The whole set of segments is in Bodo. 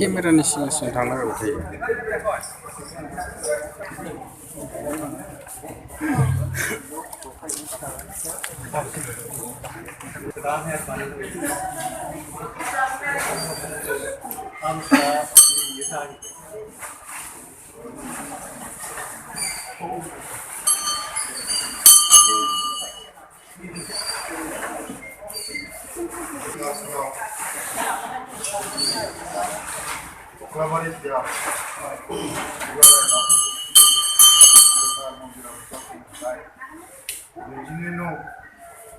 Kameraनि सिगां थांनांगौ थायो।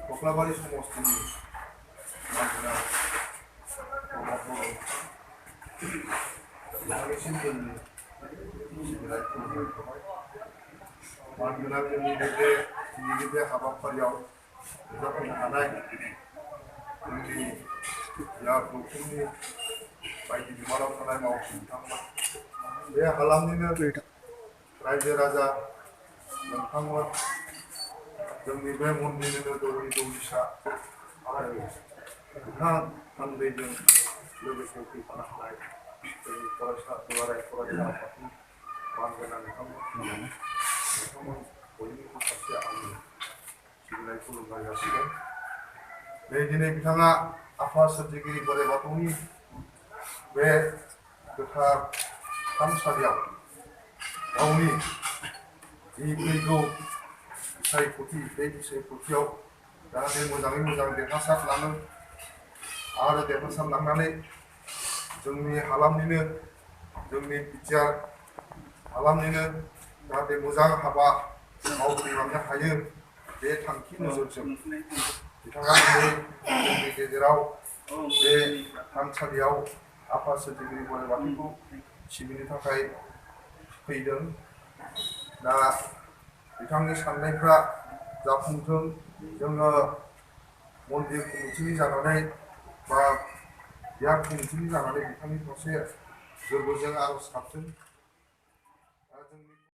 Koklabari समस्थिनि मानसिफ्रा नोंथांनिसिम जोंनि सिबिनाय खुलुमनाय थाबाय। मानोना जोंनि दिनैनि बे हाबाफारियाव नुजाफैनो हानाय जोंनि गौथुमनि बायदि बिबानाव थानाय मावथि बिथांमोन, बे हालामनिनो रायजो राजा नोंथांमोन, जोंनि बे मन्दिरनिनो दौरि दौरिसा आरो बिथां थान्दैजों लोगोसे फैफानो हानाय जोंनि फरायसा दुलाराय फरायसा आफादनि मानगोनां नोंथांमोन बयनिबो फारसे आंनि सिबिनाय खुलुमनाय जासिगोन। दिनै बिथाङा आफा सोरजिगिरि बोराइ बाथौनि बे गोथार थानसालियाव गावनि जि फैगौ बिसायख'थि, बे बिसायख'थियाव जाहाथे मोजाङै मोजां देरहासारलाङो आरो देरहासारलांनानै जोंनि हालामनिनो, जोंनि बिटिआर हालामनिनो जाहाथे मोजां हाबा मावफुंलांनो हायो, बे थांखि नोजोरजों बिथाङा दिनै जोंनि गेजेराव बे थानसालियाव आफा सोरजिगिरि बोराइ बाथौखौ सिबिनो थाखाय फैदों। दा बिथांनि साननायफ्रा जाफुंथों, जोङो मन्दिर कमिटिनि जानानै बा बियार कमिटिनि जानानै बिथांनि फारसे गोरबोजों आरज गाबथों।